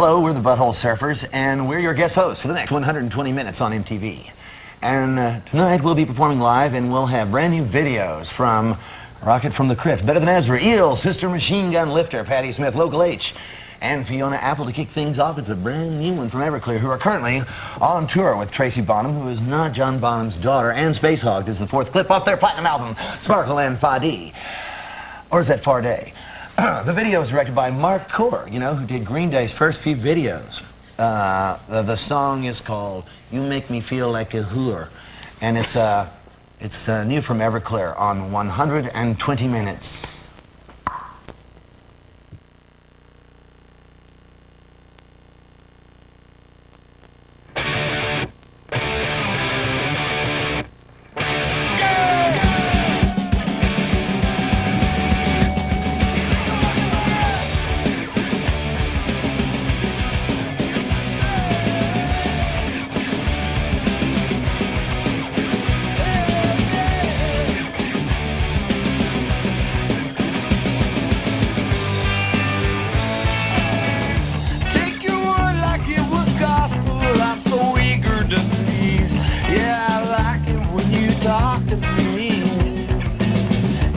Hello, we're the Butthole Surfers, and we're your guest hosts for the next 120 minutes on MTV. And tonight we'll be performing live, and we'll have brand new videos from Rocket from the Crypt, Better Than Ezra, Eel, Sister Machine Gun Lifter, Patti Smith, Local H, and Fiona Apple to kick things off. It's a brand new one from Everclear, who are currently on tour with Tracy Bonham, who is not John Bonham's daughter, and Space Hog is the fourth clip off their platinum album, Sparkle and Fadi. Or is that Farday? The video was directed by Mark Core, who did Green Day's first few videos. The song is called You Make Me Feel Like a Whore, and it's new from Everclear on 120 Minutes.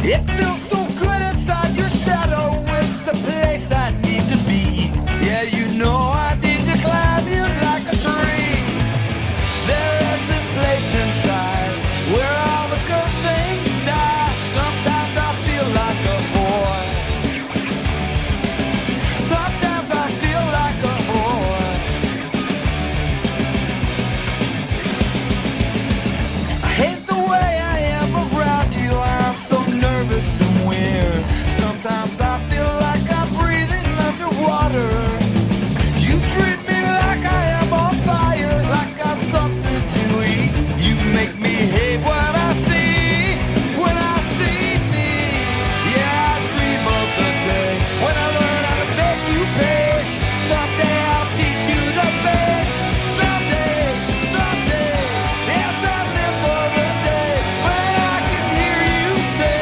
It feels so good inside your shadow. It's the place I need to be. Yeah, I need to climb you like a tree. There is this place inside where all the good things die. Sometimes I feel like a boy. Sometimes I feel like a boy. I hate the way I am around you. I'm so nervous and weird. Sometimes I feel like I'm breathing underwater. You treat me like I am on fire, like I'm something to eat. You make me hate what I see when I see me. Yeah, I dream of the day when I learn how to make you pay. Someday I'll teach you the best. Someday, yes, I live for the day when I can hear you say,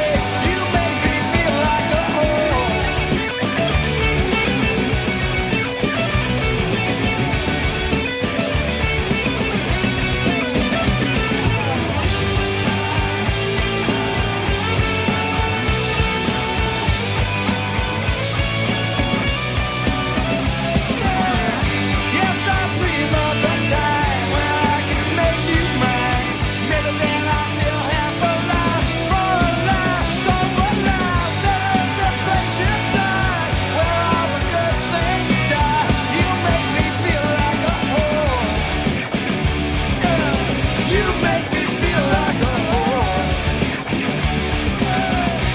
you make me feel like a whore. Yes, I dream of the time when I can make you mine. Maybe then I feel half alive, for alive, so alive. There's a place inside where all the good things die. You make me feel like a whore. You make me feel like a whore.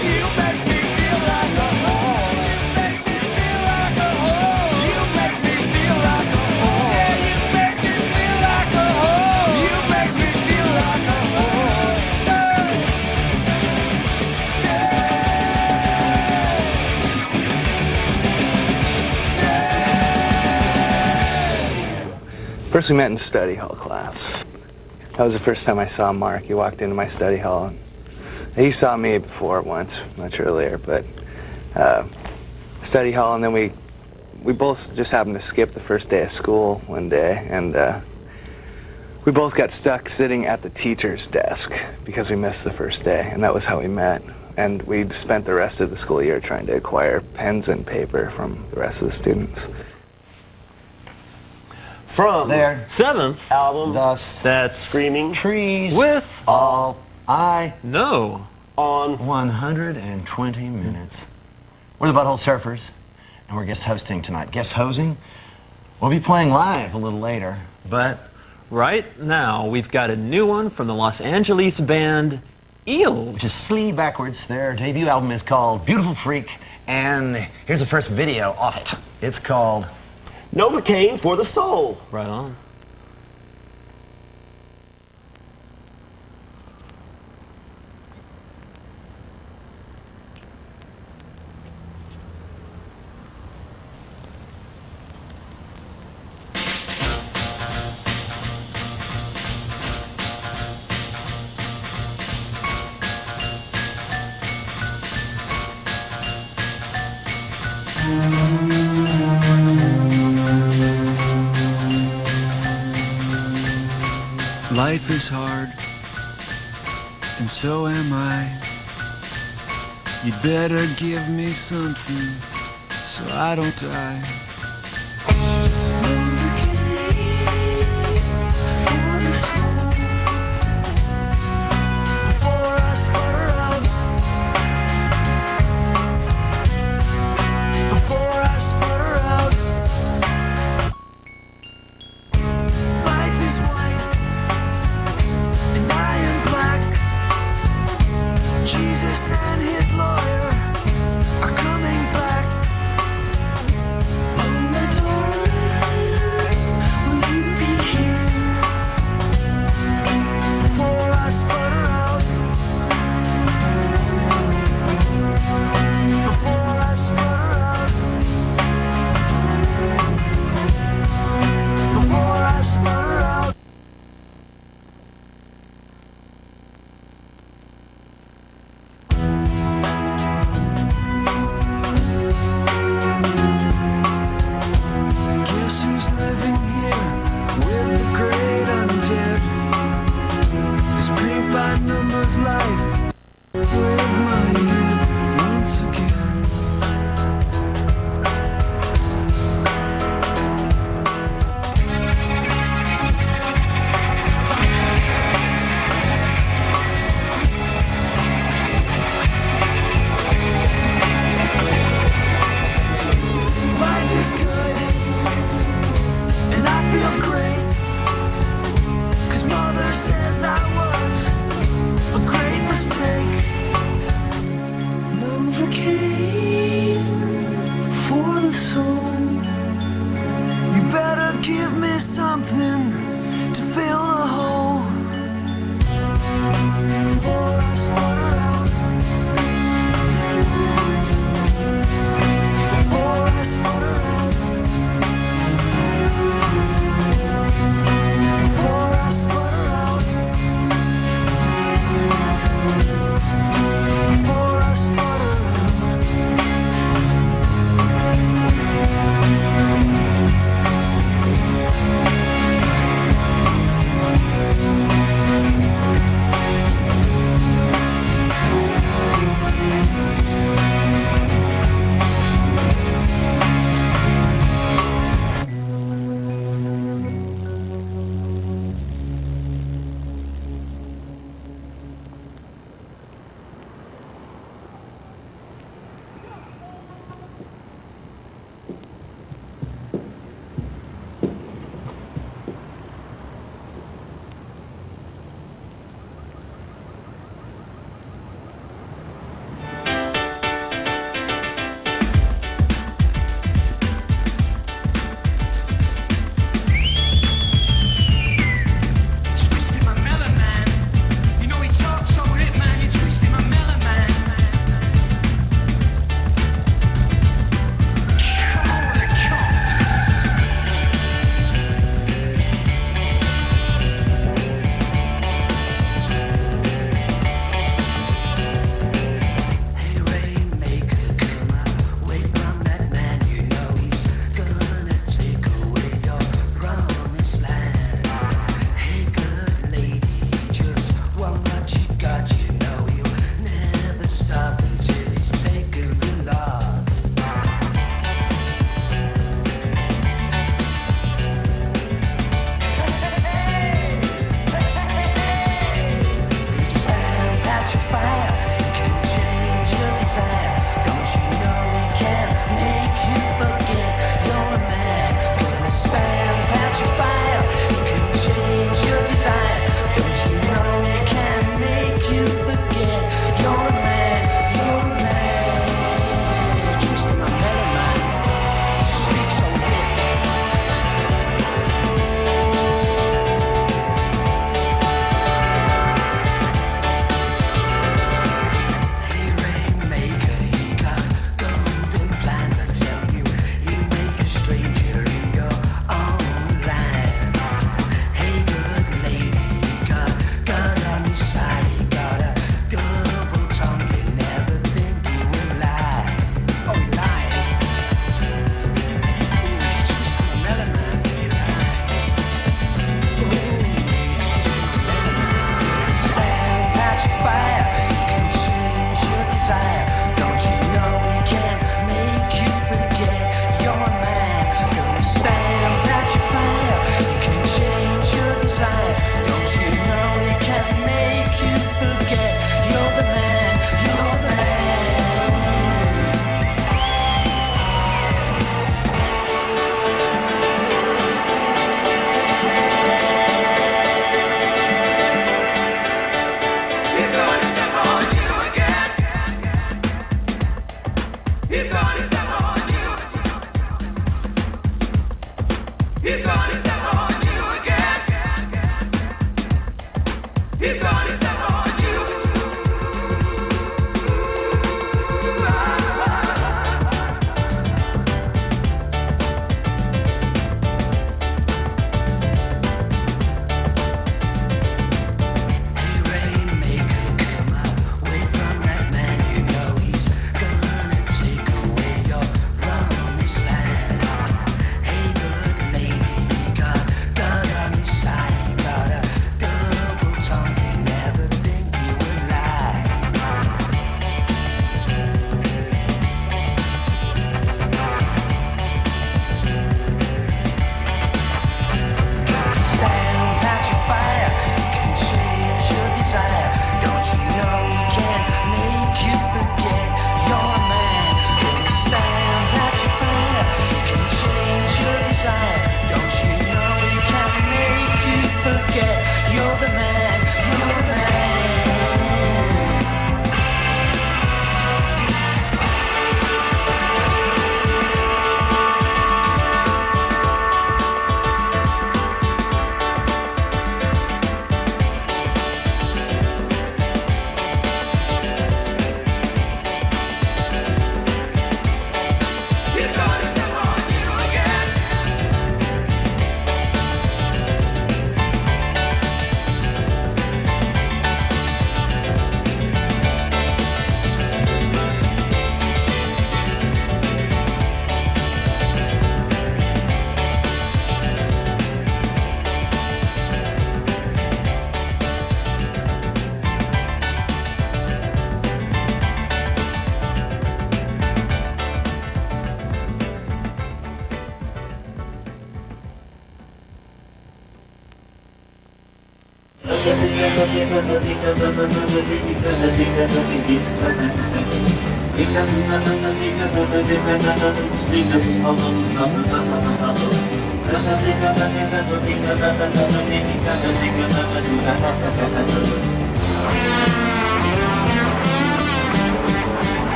You make me feel like a whore. You make me feel like a whore. You make me feel like a whore. You make me feel like a whore. First we met in study hall class. That was the first time I saw Mark. He walked into my study hall. And he saw me before once, much earlier, but study hall, and then we both just happened to skip the first day of school one day, and we both got stuck sitting at the teacher's desk because we missed the first day, and that was how we met. And we spent the rest of the school year trying to acquire pens and paper from the rest of the students. From Their seventh album, dust, that's Screaming trees, with all I No on 120 Minutes. We're the Butthole Surfers, and we're guest hosting tonight. Guest hosting? We'll be playing live a little later, but right now. We've got a new one from the Los Angeles band Eels. which is Slee backwards. Their debut album is called Beautiful Freak, and here's the first video off it. It's called Novocaine for the soul. Right on. Life is hard, and so am I. You'd better give me something so I don't die. Before I sputter out, before I sputter out. Life is white, and I am black. Jesus and his lawyer are coming back. Oh, my darling, will you be here before I sputter out? Before I sputter out. Before I sputter out. Guess who's living here with the great undead? This paint by numbers life with my head once again. Life is good, and I feel great, 'cause mother says I was a great mistake.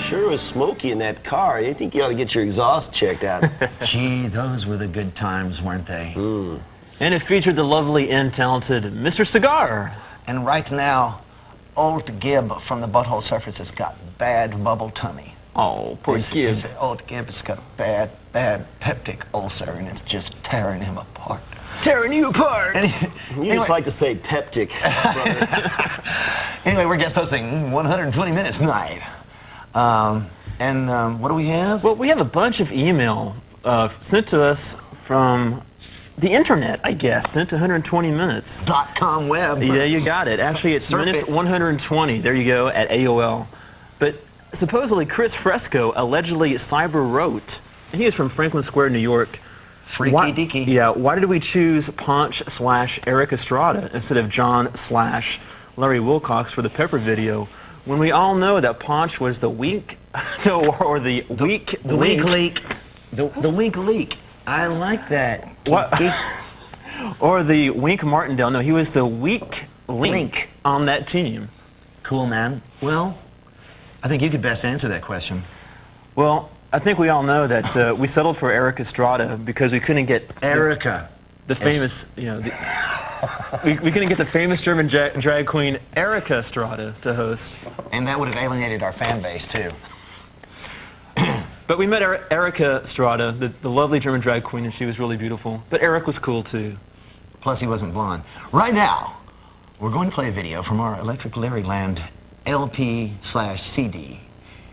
Sure was smoky in that car. I think you ought to get your exhaust checked out. Gee, those were the good times, weren't they? And it featured the lovely and talented Mr. Cigar. And right now, old Gib from the Butthole Surfers has got bad bubble tummy. Oh, poor Gib. Old Gib has got a bad peptic ulcer, and it's just tearing him apart. Tearing you apart. You just like to say peptic, brother. Anyway, we're guest hosting 120 Minutes Night. What do we have? Well, we have a bunch of email sent to us from the internet, I guess, sent to 120 Minutes. .com web. Yeah, you got it. Actually, it's Surf minutes it. 120. There you go, at AOL. But supposedly, Chris Fresco allegedly cyber wrote, and he is from Franklin Square, New York. Freaky deaky. Yeah, why did we choose Ponch/Eric Estrada instead of John/Larry Wilcox for the Pepper video, when we all know that Ponch was the weak, or the weak The link. wink leak. The wink leak. I like that. What? Or the Wink Martindale. No, he was the weak link on that team. Cool, man. Well, I think you could best answer that question. Well, I think we all know that we settled for Eric Estrada because we couldn't get Erica. the famous, we couldn't get the famous German drag queen Erica Estrada to host. And that would have alienated our fan base, too. But we met Erica Estrada, the lovely German drag queen, and she was really beautiful. But Eric was cool, too. Plus, he wasn't blonde. Right now, we're going to play a video from our Electric Larryland LP/CD.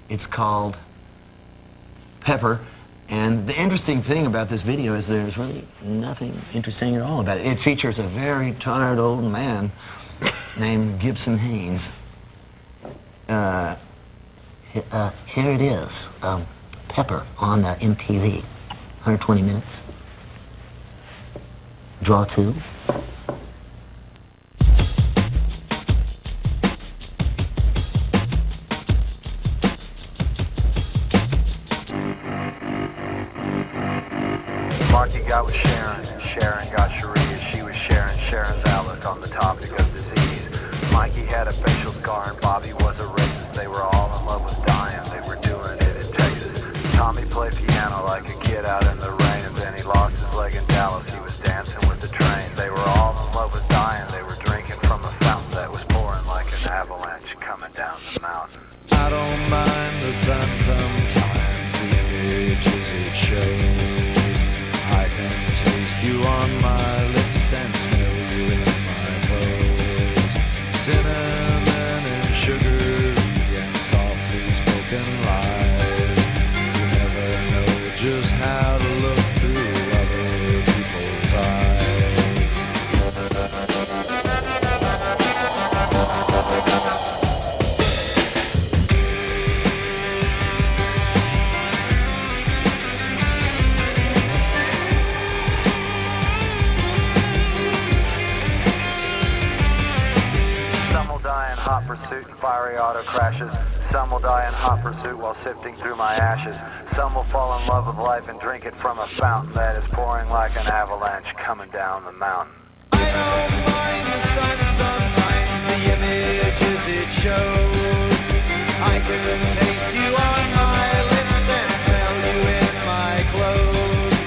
It's called Pepper. And the interesting thing about this video is there's really nothing interesting at all about it. It features a very tired old man named Gibson Haynes. Here it is, Pepper on MTV, 120 minutes. Draw two. Marky got with Sharon, and Sharon got Sharia. She was sharing Sharon's outlook on the topic of disease. Mikey had a facial scar and Bobby was a racist. They were all in love with dying. They were doing it in Texas. Tommy played piano like a kid out in the rain, and then he lost his leg in Dallas. pursuit and fiery auto crashes. Some will die in hot pursuit while sifting through my ashes. Some will fall in love with life and drink it from a fountain that is pouring like an avalanche coming down the mountain. I don't mind the sun sometimes, the images it shows. I could taste you on my lips and smell you in my clothes.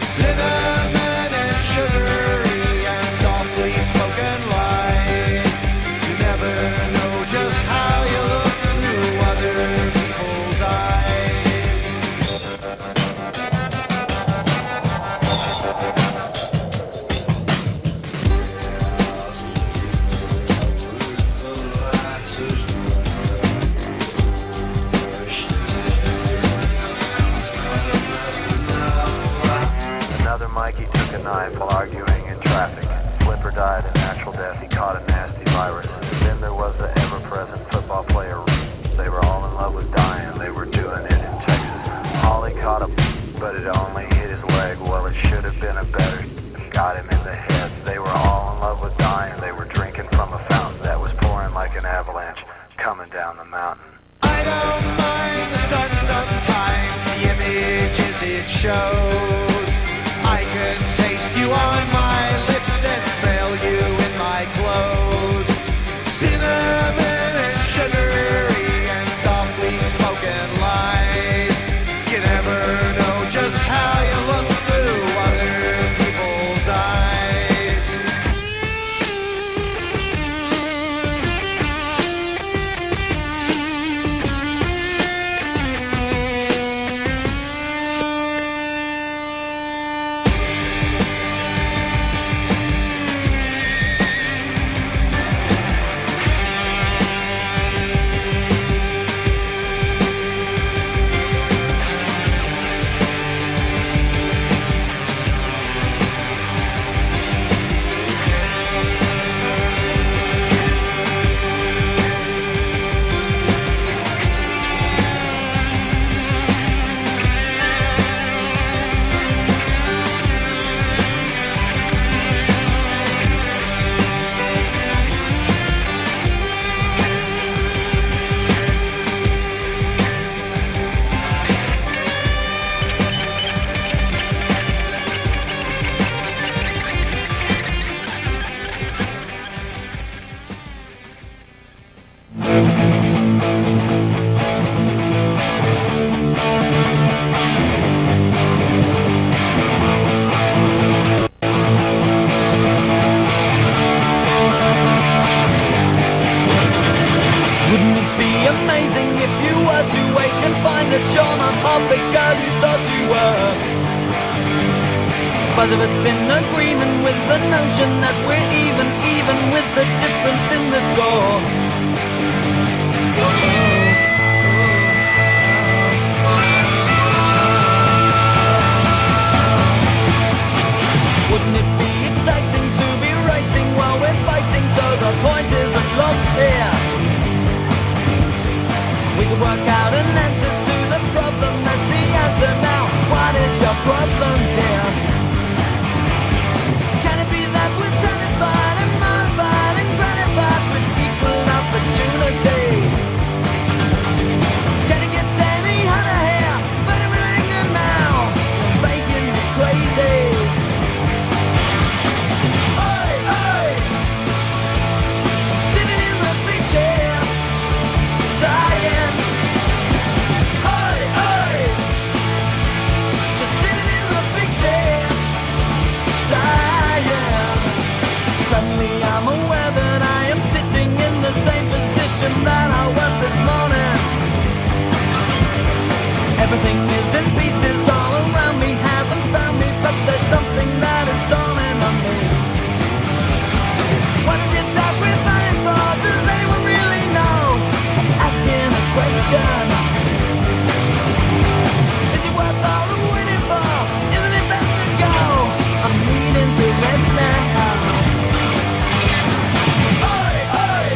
Cinnamon and sugary and softly spoken lies. You never know just how you look through other people's eyes. Another Mikey took a knife while arguing in traffic. Flipper died a natural death, he caught a nasty virus. Then there was the ever-present football player. They were all in love with dying, they were doing it in Texas. Holly caught a but it only hit his leg. Well, it should have been a better got him in the head. They were all in love with dying, they were drinking from a fountain that was pouring like an avalanche coming down the mountain. I don't mind the sun sometimes, the images it shows. I can taste you on my lips and smell you in my clothes. Cinnamon and sugary and softly spoken lies. You never know just how you look through other people's eyes. Wouldn't it be amazing if you were to wake and find that you're not half the girl you thought you were? Both of us in agreement with the notion that we're even with the difference in the score. Wouldn't it be exciting to be writing while we're fighting, so the point isn't lost here? We could work out an answer to the problem, that's the answer now. What is your problem, dear? Can it be that we're satisfied and modified and gratified with equal opportunity? Can it get Tammy Hunter here, but with anger now, making me crazy? Oi, oi! Sitting in the big chair, dying. Oi, oi! Just sitting in the big chair, dying. Suddenly I'm aware that I am sitting in the same position that I was this morning. Everything is in pieces all around me, haven't found me, but there's something that is dawning on me. What is it that we're fighting for? Does anyone really know? I'm asking a question. Is it worth all the waiting for? Isn't it best to go? I'm needing to rest now. Oi, oi!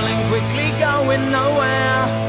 darling, quickly going nowhere.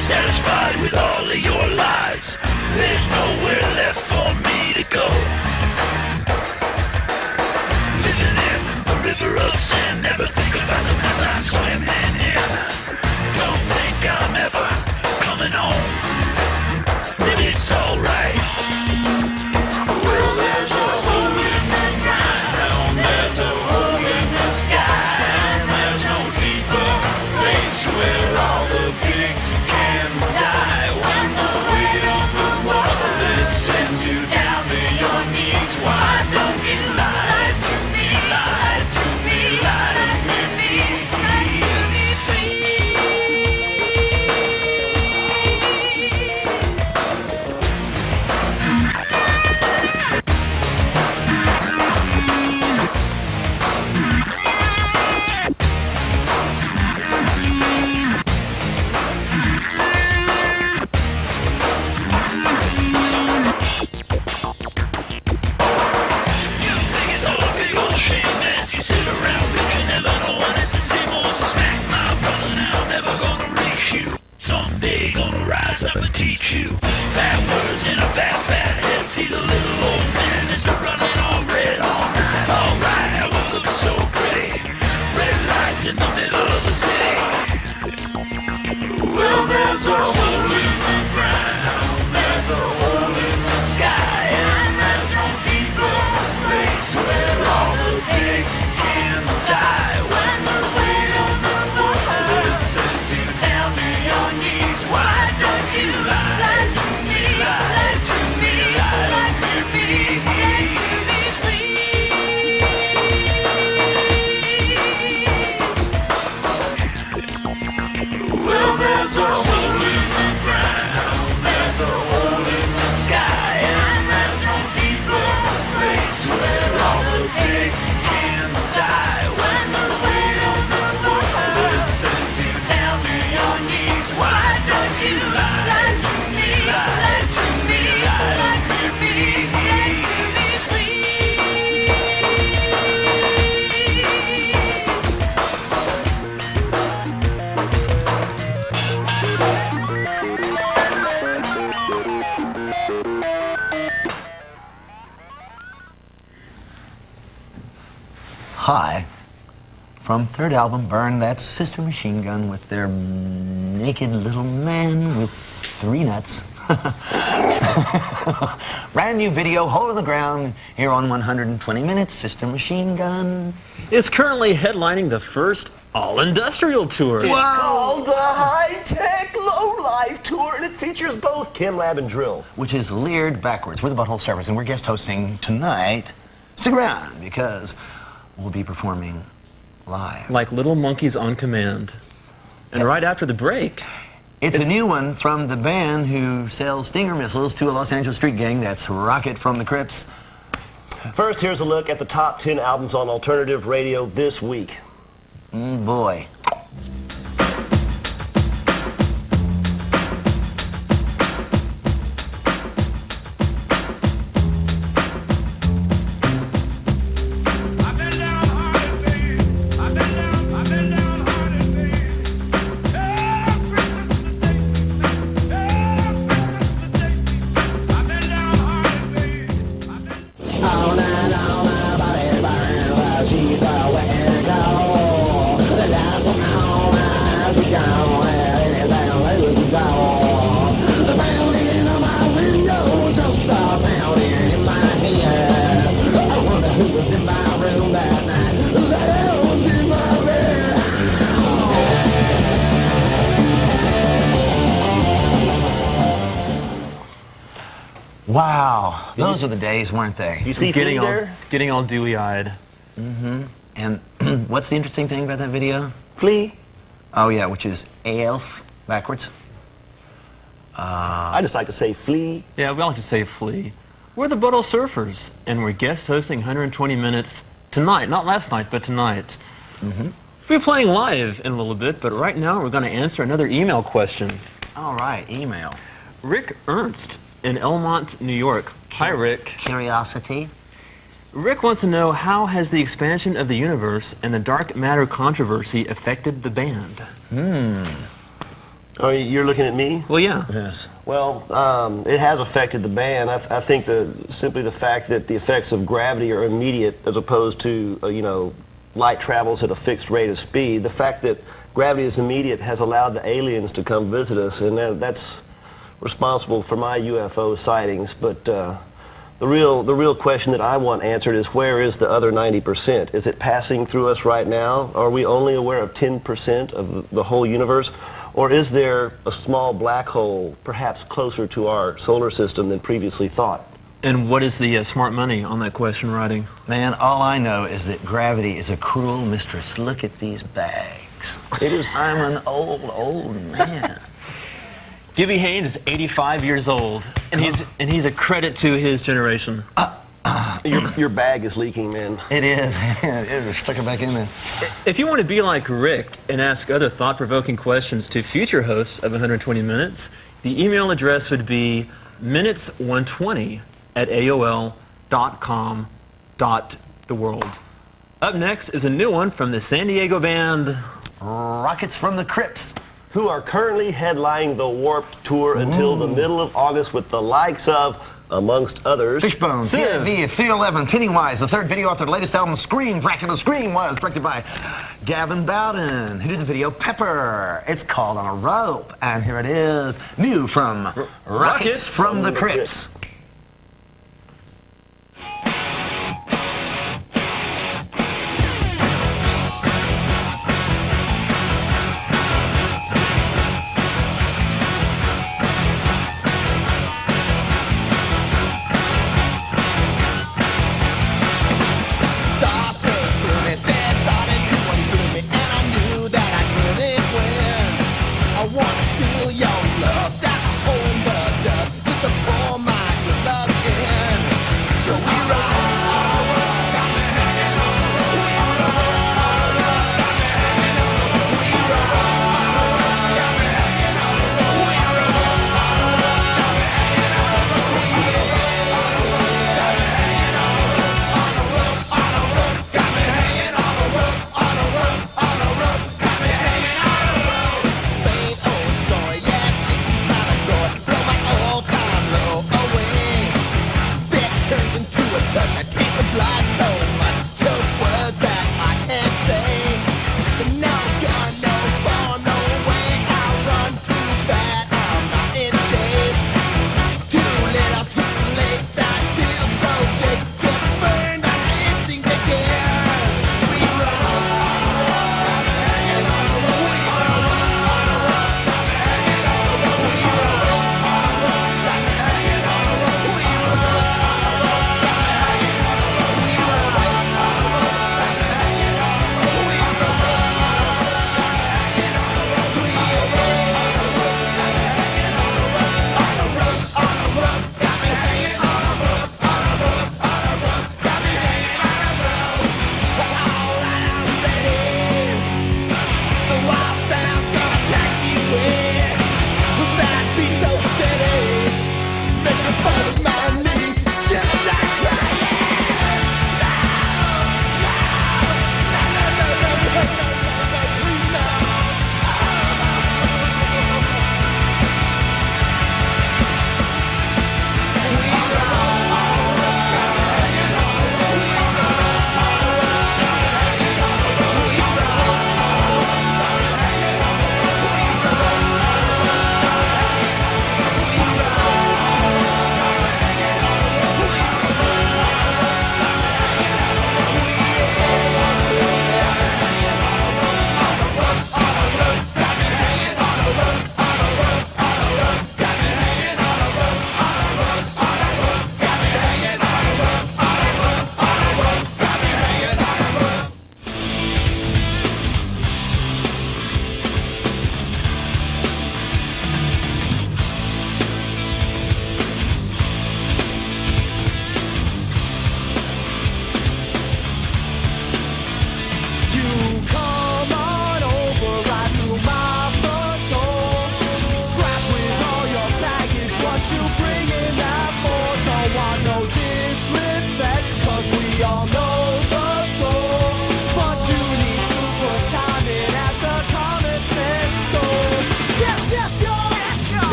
Satisfied with all of your lies, there's nowhere left for me to go. Living in a river of sin, never think about the mess I'm swimming in. Don't think I'm ever coming home, maybe it's alright. Well, there's a hole in the ground, there's a hole in the sky, and there's no deeper place where all the pigs can die. When the weight of the world sends you down to your knees, why don't you lie to me, lie to me, lie to me, lie to me, please? You think it's all a big old shame as you sit around bitching, never knowing it's the same old smack. My brother now never gonna reach you. Someday gonna rise up and teach you. Bad words in a bad head. See the little old man is running all red all night. Alright, how it looks so pretty. Red lights in the middle of the city. Well, there's a hole in the ground, there's a hole in the sky, and there's no deeper place where all the pigs can die. When the weight of the world sends you down to your knees, why don't you lie to me, lie to me, lie to me, lie to me, please? Well, there's a hole in the ground, there's a hole in the sky, and there's no deeper place where all the pigs can die. When the weight of the world sends you down to your knees, why don't you lie to me, lie to me, lie to me, lie to me, please? Hi. From third album, Burn, that's Sister Machine Gun with their naked little man with 3 nuts. Brand new video, Hole in the Ground, here on 120 Minutes, Sister Machine Gun. Is currently headlining the first all-industrial tour. It's called the High Tech Low Life Tour, and it features both Chem Lab and Drill. Which is leered backwards. We're the Butthole Service, and we're guest hosting tonight. Stick around, because we'll be performing live. Like little monkeys on command. And right after the break, It's a new one from the band who sells Stinger missiles to a Los Angeles street gang. That's Rocket from the Crips. First, here's a look at the top 10 albums on alternative radio this week. Boy. Wow, those were the days, weren't they? You see Flea there? Getting all dewy-eyed. And what's the interesting thing about that video? Flea? Oh yeah, which is ALF backwards. I just like to say Flea. Yeah, we like to say Flea. We're the Butthole Surfers, and we're guest hosting 120 Minutes tonight. Not last night, but tonight. We'll be playing live in a little bit, but right now we're going to answer another email question. All right, email. Rick Ernst in Elmont, New York. Hi, Rick. Curiosity. Rick wants to know, how has the expansion of the universe and the dark matter controversy affected the band? Oh, you're looking at me? Well, yeah. Yes. Well, it has affected the band. I think simply the fact that the effects of gravity are immediate as opposed to, light travels at a fixed rate of speed. The fact that gravity is immediate has allowed the aliens to come visit us, and that's responsible for my UFO sightings. But the real question that I want answered is, where is the other 90%? Is it passing through us right now? Are we only aware of 10% of the whole universe? Or is there a small black hole, perhaps closer to our solar system than previously thought? And what is the smart money on that question writing? Man, all I know is that gravity is a cruel mistress. Look at these bags. It is. I'm an old man. Gibby Haynes is 85 years old, and he's a credit to his generation. Your bag is leaking, man. It is. It is. Stuck it back in there. If you want to be like Rick and ask other thought-provoking questions to future hosts of 120 Minutes, the email address would be minutes120@aol.com.the world. Up next is a new one from the San Diego band Rockets from the Crypts. Who are currently headlining the Warped Tour until the middle of August with the likes of, amongst others, Fishbone, Civ. CIV, 311, Pennywise, the third video off their latest album, Scream, Dracula Scream, was directed by Gavin Bowden, who did the video Pepper. It's called On a Rope, and here it is, new from Rockets from the Crypts. I wanna steal your love, stop holding the dust, just to pour my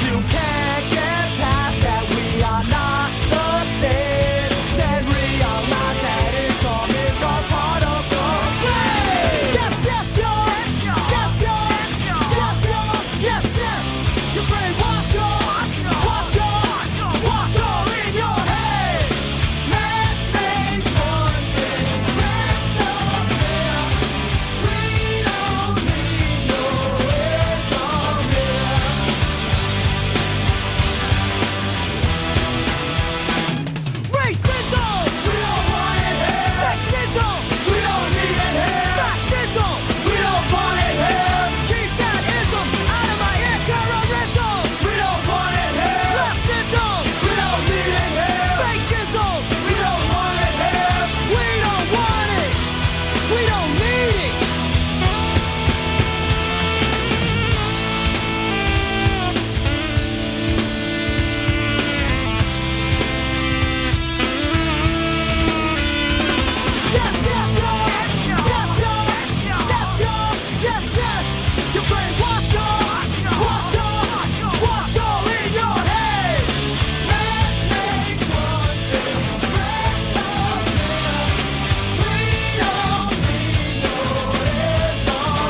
you can't get past that we are not the same, then realize that it's all part of the play. Yes, yes, you're, yes, you're, yes, you're, yes, yes. Your brain wash all in your head. Let's make one thing crystal clear. We don't need no insomnia. Racism, we don't want it here. Sexism, we don't need it here. Fascism, we don't want it here. Keep that ism out of my ear. Terrorism, we don't want it here. Leftism, we don't need it here. Fakeism, we don't want it here. We don't want it. We don't need it. Yes, yes, Lord. Yes, Lord. Yes, Lord. Yes, yes. Your brain wash all in your head. Let's make one thing crystal clear. We don't need no insomnia.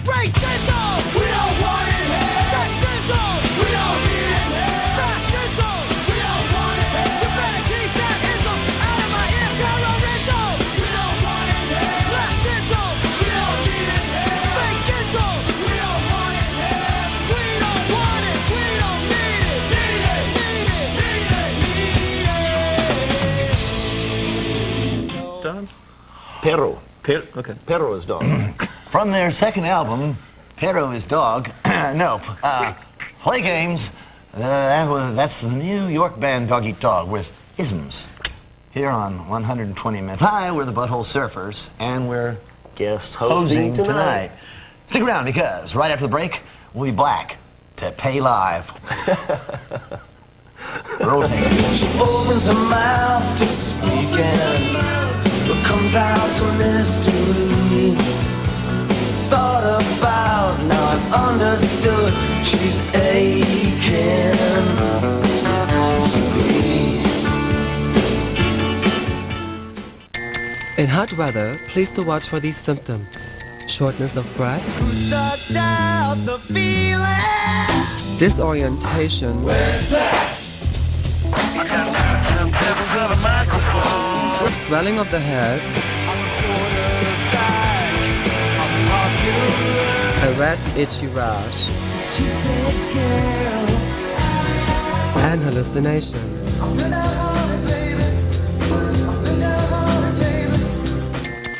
Racism, we don't want it here. Sexism, we don't need it here. Fascism, we don't want it here. You better keep that ism out of my ear. Terrorism, we don't want it here. Leftism, we don't need it here. Fakeism, we don't want it here. We don't want it. We don't need it. Need it. Need it. Need it. It's done? Perro. Okay. Perro is dog. From their second album, Perro is Dog. Play Games. That's the New York band Dog Eat Dog with Isms. Here on 120 Minutes. Hi, we're the Butthole Surfers, and we're Guest hosting hosting tonight. Stick around because right after the break, we'll be back to Pay Live. Rotate. She opens her mouth to speak and what comes out some mystery. Thought about, now I've understood. She's aching to be. In hot weather, please to watch for these symptoms. Shortness of breath, Shut out the feeling. disorientation, swelling of the head, a red itchy rash, and hallucinations.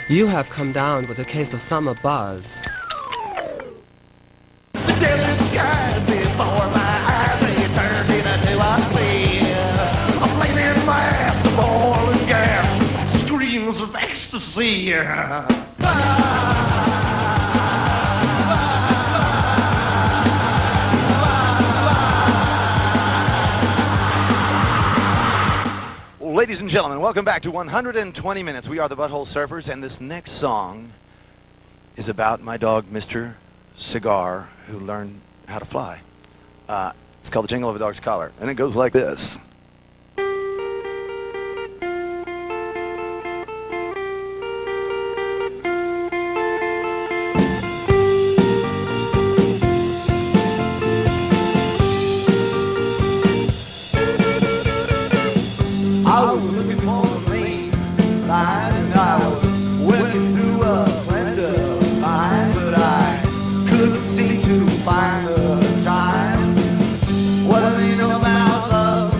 You have come down with a case of summer buzz. Of ecstasy. Ladies and gentlemen, welcome back to 120 Minutes. We are the Butthole Surfers, and this next song is about my dog, Mr. Cigar, who learned how to fly. It's called The Jingle of a Dog's Collar, and it goes like this. I was looking for the main line, and I was working through a blender line, but I couldn't seem to find the time. What do they know about love?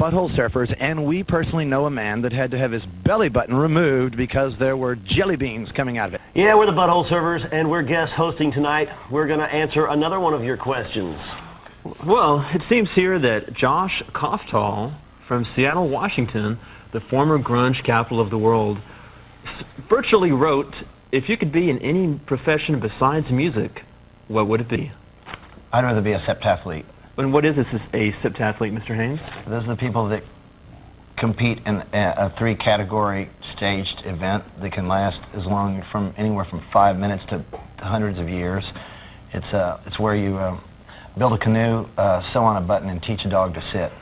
Butthole Surfers, and we personally know a man that had to have his belly button removed because there were jelly beans coming out of it. Yeah, we're the Butthole Servers, and we're guest hosting tonight. We're going to answer another one of your questions. Well, it seems here that Josh Koftal from Seattle, Washington, the former grunge capital of the world, virtually wrote, if you could be in any profession besides music, what would it be? I'd rather be a septathlete. And what is this, a septathlete, Mr. Haynes? Those are the people that compete in a three-category staged event that can last as long from anywhere from 5 minutes to hundreds of years. It's where you build a canoe, sew on a button, and teach a dog to sit.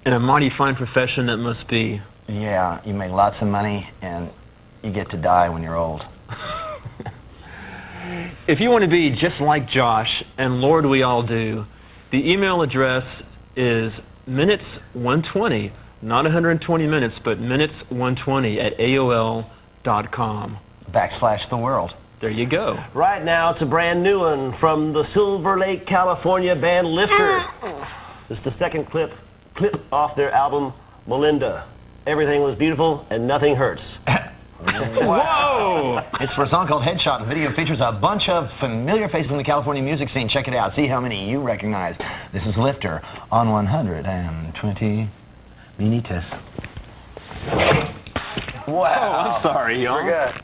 And a mighty fine profession that must be. Yeah, you make lots of money, and you get to die when you're old. If you want to be just like Josh, and Lord we all do, the email address is minutes120, not 120 minutes, but minutes120 at AOL.com. /the world. There you go. Right now, it's a brand new one from the Silver Lake, California band Lifter. It's the second clip off their album, Melinda. Everything was beautiful and nothing hurts. Whoa! It's for a song called Headshot. The video features a bunch of familiar faces from the California music scene. Check it out. See how many you recognize. This is Lifter on 120 Minitas. Wow. Oh, I'm sorry, y'all. Forgot.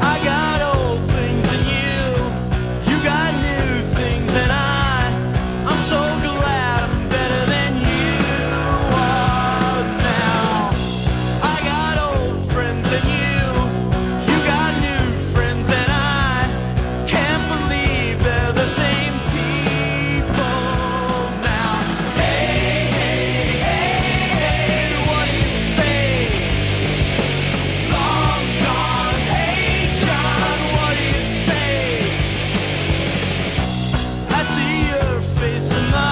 I got old things and you got new things and I'm so glad I'm better than you are now. I got old friends and you got new friends and I can't believe they're the same people now. Hey, hey, hey, hey, what do you say? Long gone, hey John, what do you say? I see your face in the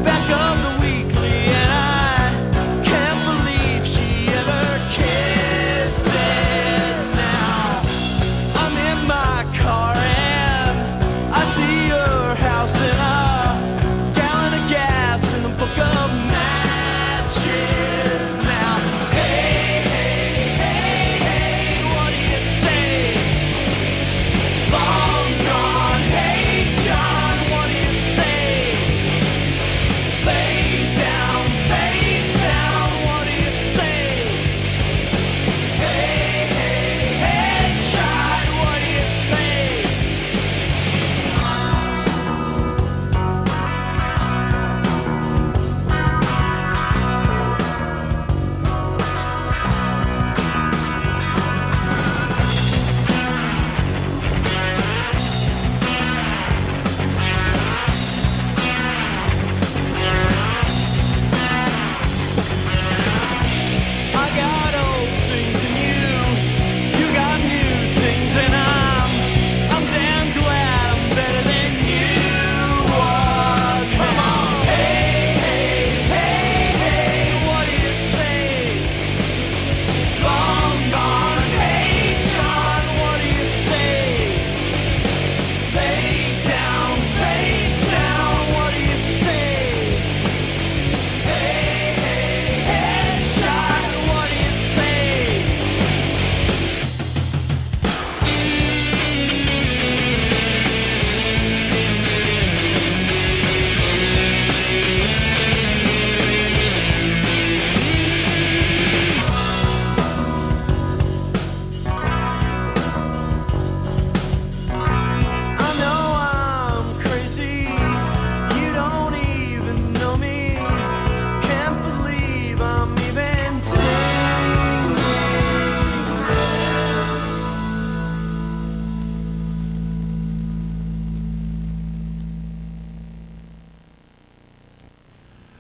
back of the weekly and I can't believe she ever kissed it now. I'm in my car and I see your house and a gallon of gas and a book of matches now. Hey, hey, hey, hey, what do you say? Long gone, hey John, what do you say? Lay down, face down, what do you say? Hey, hey, headshot, what do you say? I got old things and you got new things and I'm damn glad I'm better than you are. Come on, hey, hey, hey, hey, what do you say? Long gone, hey John, what do you say? Lay down, face down, what do you say? Hey, hey, headshot, what do you say? I know I'm crazy, you don't even know me. Can't believe I'm even singing this.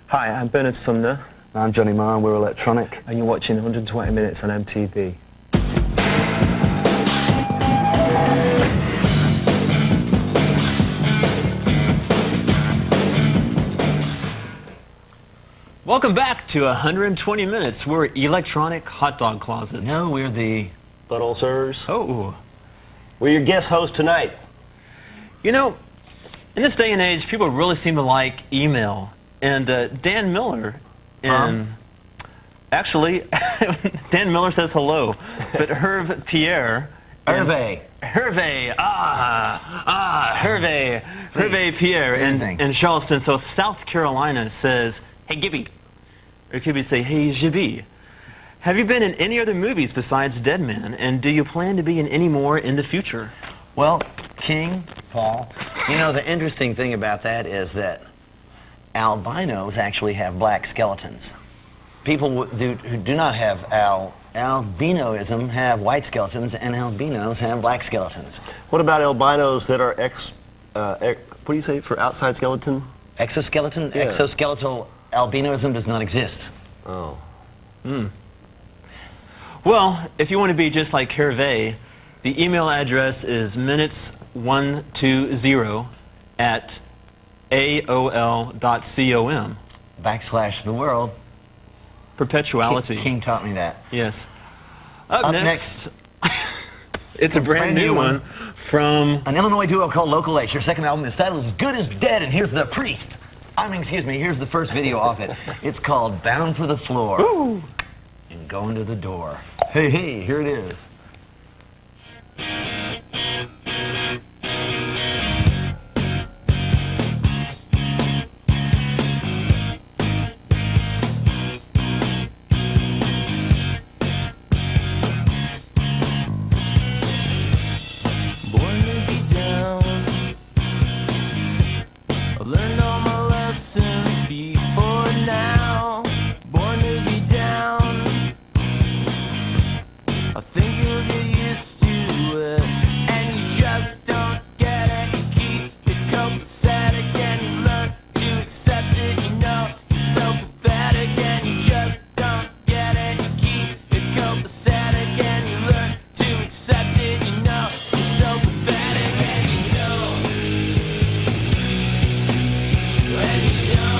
Hi, I'm Bernard Sumner. I'm Johnny Marr, and we're electronic. And you're watching 120 Minutes on MTV. Welcome back to 120 Minutes. We're electronic hot dog closets. No, we're the... Butthole Sirs. Oh. We're your guest host tonight. You know, in this day and age, people really seem to like email. And Dan Miller actually, Dan Miller says hello, but Hervé Pierre... Hervé Pierre in Charleston, so South Carolina says, hey Gibby. Or it could be say, hey Gibby. Have you been in any other movies besides Dead Man? And do you plan to be in any more in the future? Well, King, Paul, you know, the interesting thing about that is that albinos actually have black skeletons. People who do not have albinoism have white skeletons, and albinos have black skeletons. What about albinos that are what do you say for outside skeleton? Exoskeleton? Yeah. Exoskeletal albinoism does not exist. Oh. Well, if you want to be just like Hervé, the email address is minutes120@aol.com. / the world. Perpetuality. King taught me that. Yes. Up next. It's a brand new one from an Illinois duo called Local Ace. Your second album is titled As Good as Dead, and here's the priest. Here's the first video off it. It's called Bound for the Floor. Woo. And Going to the Door. Hey, here it is. Born to be down. I've learned all my lessons before now. Born to be down. I think you'll get used to it, and you just don't get it. You keep it copacetic, and you learn to accept it. You know you're so pathetic, and you just don't get it. You keep it copacetic, and you learn to accept it. You know you're so pathetic, and you don't. And you don't.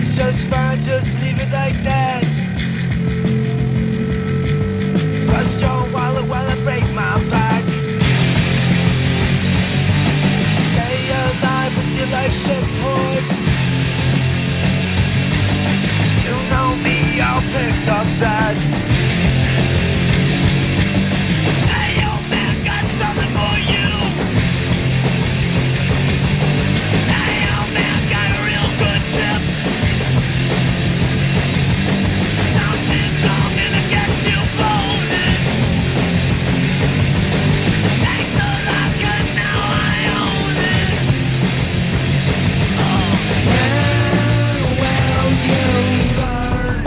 It's just fine, just leave it like that. Bust your wallet while I break my back. Stay alive with your life set toward. You know me, I'll pick up that. Hey, old man, got something for you. Hey, old man, got a real good tip. Something's wrong and I guess you'll blow it. Thanks a lot, 'cause now I own it. Oh, when will you learn?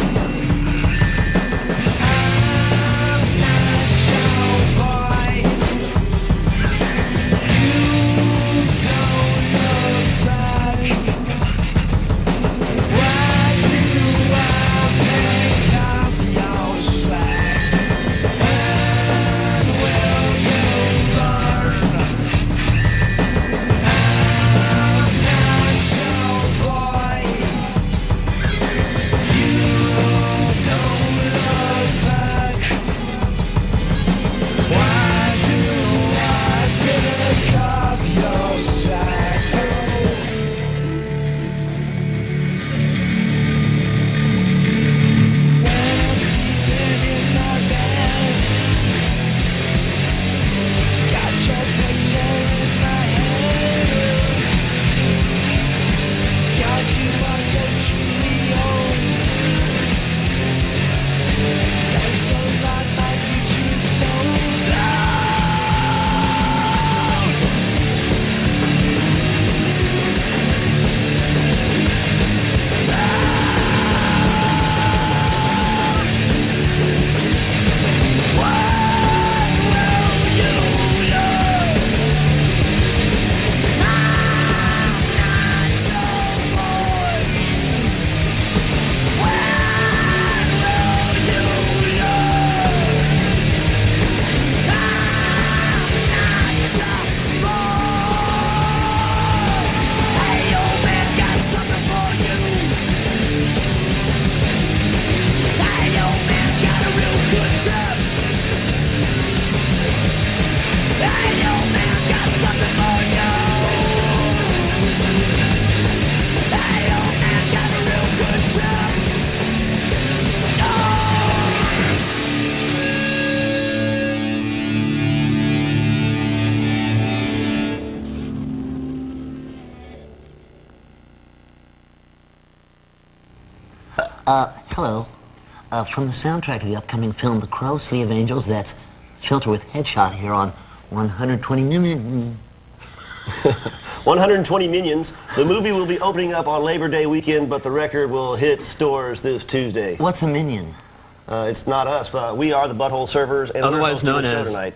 I'm not your boy. You don't look back. Why do I pick up your slack? When will you learn? I'm not your boy. You don't look back. Why do I pick up your slack? When I'm sleeping in my bed, got your picture in my head. Got you are so truly old. Thanks a lot, my future is so loud. Hello. From the soundtrack of the upcoming film The Crow, City of Angels, that's Filter with Headshot here on 120 Minutes. 120 Minions. The movie will be opening up on Labor Day weekend, but the record will hit stores this Tuesday. What's a minion? It's not us, but we are the Butthole Servers, and Otherwise we're known hosting a as- show tonight.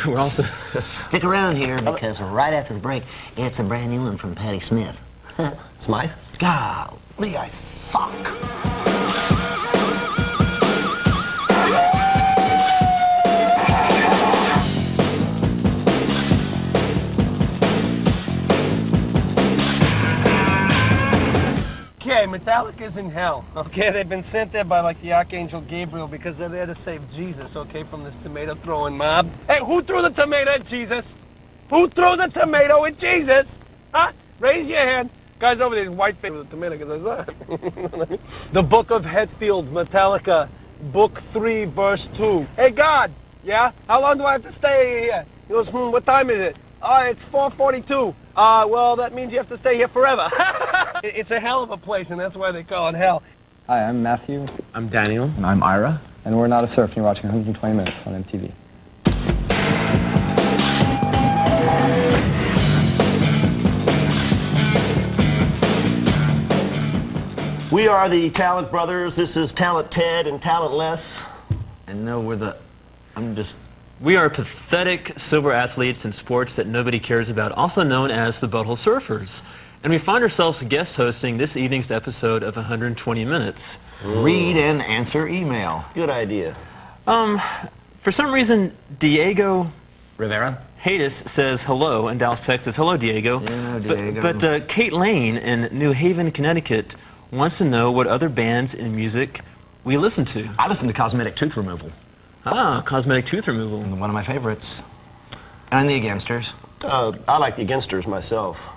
We're also Stick around here because right after the break, it's a brand new one from Patti Smith. Smythe? Golly, I suck. Okay, Metallica's in hell. Okay, they've been sent there by like the Archangel Gabriel because they're there to save Jesus, okay, from this tomato throwing mob. Hey, who threw the tomato at Jesus? Who threw the tomato at Jesus? Huh? Raise your hand. Guys over there, white face with a tomato because I saw it. The Book of Hetfield, Metallica, Book 3, Verse 2. Hey, God, yeah? How long do I have to stay here? He goes, what time is it? It's 4:42. Well, that means you have to stay here forever. It's a hell of a place, and that's why they call it hell. Hi, I'm Matthew. I'm Daniel. And I'm Ira. And we're Not a Surf, and you're watching 120 Minutes on MTV. We are the Talent Brothers. This is Talent Ted and Talentless. And no, We are pathetic, sober athletes in sports that nobody cares about, also known as the Butthole Surfers. And we find ourselves guest hosting this evening's episode of 120 Minutes. read and answer email. Good idea. For some reason, Diego Rivera? Hayes says hello in Dallas, Texas. Hello, Diego. Hello, Diego. But Kate Lane in New Haven, Connecticut wants to know what other bands and music we listen to. I listen to Cosmetic Tooth Removal, Ah, cosmetic tooth removal. one of my favorites. And the Againsters. I like the Againsters myself.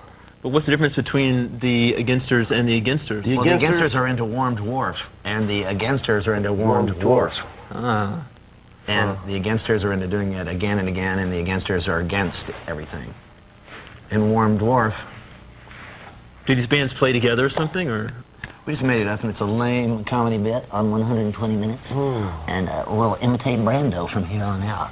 But what's the difference between the Againsters and the Againsters? Well, the Againsters are into Warm Dwarf, and the Againsters are into Warm Dwarf. Ah. And the Againsters are into doing it again and again, and the Againsters are against everything. And Warm Dwarf, Do these bands play together or something, or? we just made it up, and it's a lame comedy bit on 120 Minutes. And we'll imitate Brando from here on out.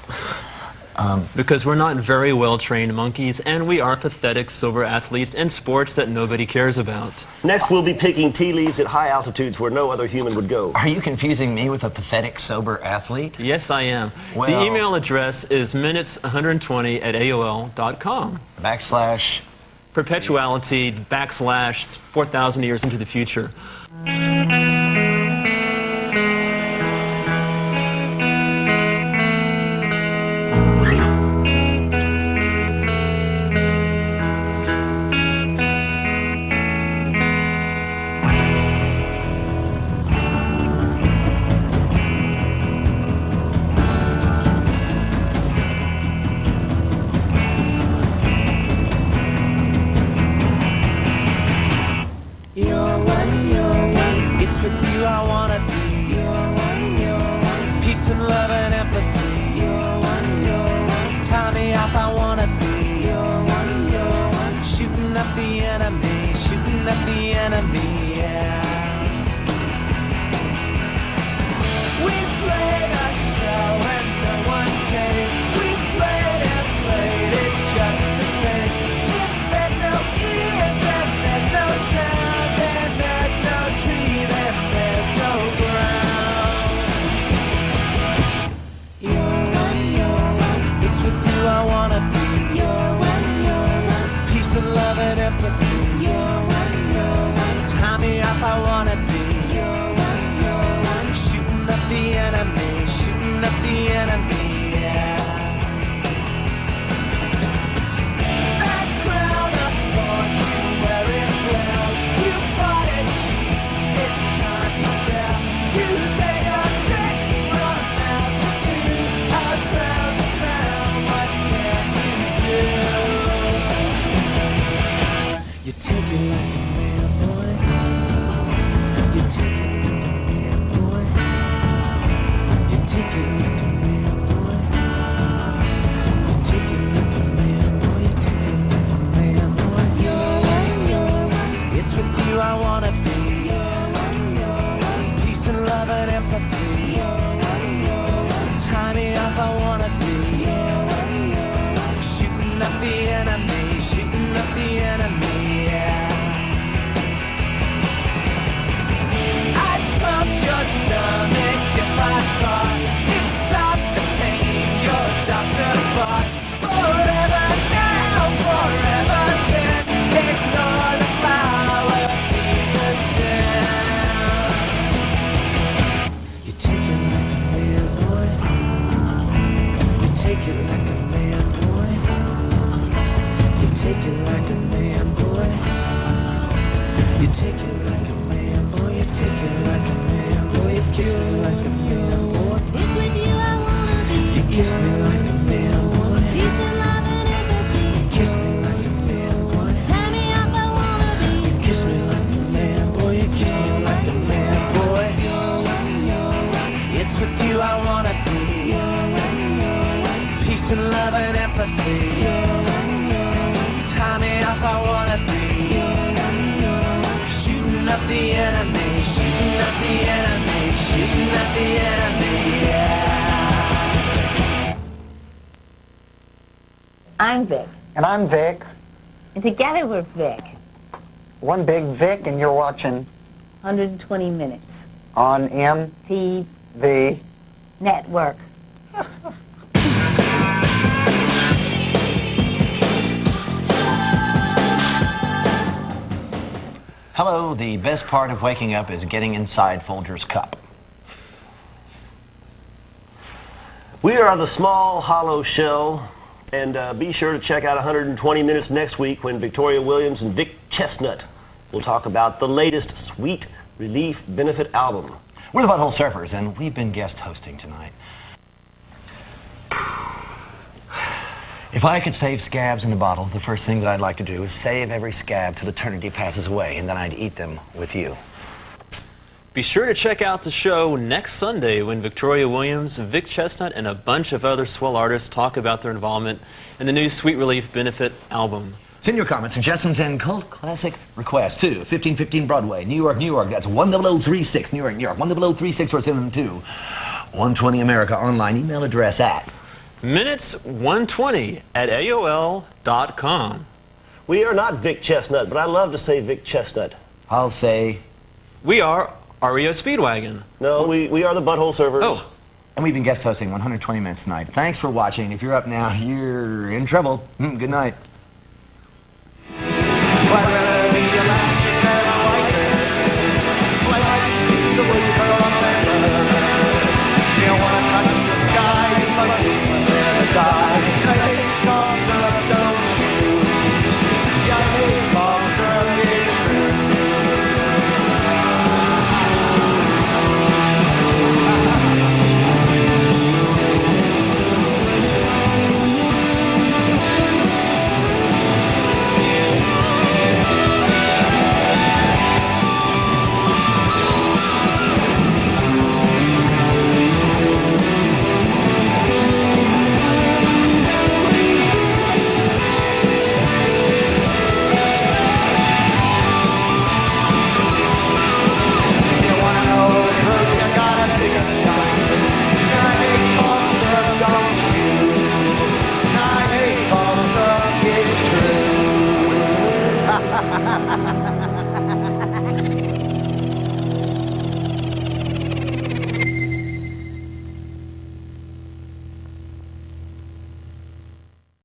Because we're not very well-trained monkeys, and we are pathetic silver athletes in sports that nobody cares about. Next, we'll be picking tea leaves at high altitudes where no other human would go. Are you confusing me with a pathetic sober athlete? Yes, I am. Well- The email address is minutes120@aol.com. / Perpetuality / 4,000 years into the future. You're one, it's with you I wanna be. You're one, peace and love and empathy. You're one, tie me off I wanna be. You're one, shooting up the enemy, yeah. We played a show and no one came. We played it just the same. If there's no ears, then there's no sound. Then there's no tree, then there's no ground. You're one, it's with you I wanna be. You're one, peace and love and empathy. You're one, tie me up I wanna be. You're one, shooting up the enemy, yeah. That crown of thorns, you wear it well. You bought it cheap, it's time to sell. You say you're sick from altitude. A crown's a crown, what can you do? You take it like a man, boy. You take it like a man, boy. You take it like a man, boy. You take it like a man, boy. You take it like a man, boy. You're one, it's with you I wanna be. You're one, peace and love and empathy. You're one, tie me up I wanna be. You're one, shooting up the enemy, yeah. I'd pump your stomach if I thought it stopped the pain your doctor bought. Forever now, forever then, ignore the power, keep us down. You take it like a man, boy. You take it like a man, boy. You take it like a man, boy. You take it like a man, boy. You take it like a man, boy. You kiss me like a man, boy. It's with you I wanna be. You kiss me like a man, boy. Peace and love and empathy. You kiss me like a man, boy. Tie me up, I wanna be. You kiss me like a man, boy. You kiss me like a man, boy. It's with you I wanna be. Peace and love and empathy. Tie me up, I wanna be. Shooting up the enemy, shooting up the enemy, shooting up the enemy, yeah. I'm Vic, And I'm Vic. and together we're Vic. One big Vic, and you're watching 120 Minutes. on MTV. Network. Hello, the best part of waking up is getting inside Folger's cup. We are the Small Hollow Shell, and be sure to check out 120 Minutes next week when Victoria Williams and Vic Chestnut We'll talk about the latest Sweet Relief Benefit album. We're the Butthole Surfers, and we've been guest hosting tonight. If I could save scabs in a bottle, the first thing that I'd like to do is save every scab till eternity passes away, and then I'd eat them with you. Be sure to check out the show next Sunday when Victoria Williams, Vic Chestnut, and a bunch of other swell artists talk about their involvement in the new Sweet Relief Benefit album. Send your comments, suggestions, and cult classic requests to 1515 Broadway, New York, New York. That's 10036, New York, New York. 10036 or send them to 120 America online email address at minutes120@aol.com. We are not Vic Chestnut, but I love to say Vic Chestnut. I'll say we are REO Speedwagon. No, we are the Butthole Surfers. Oh. And we've been guest hosting 120 minutes tonight. Thanks for watching. If you're up now, you're in trouble. Good night. Ha ha ha ha!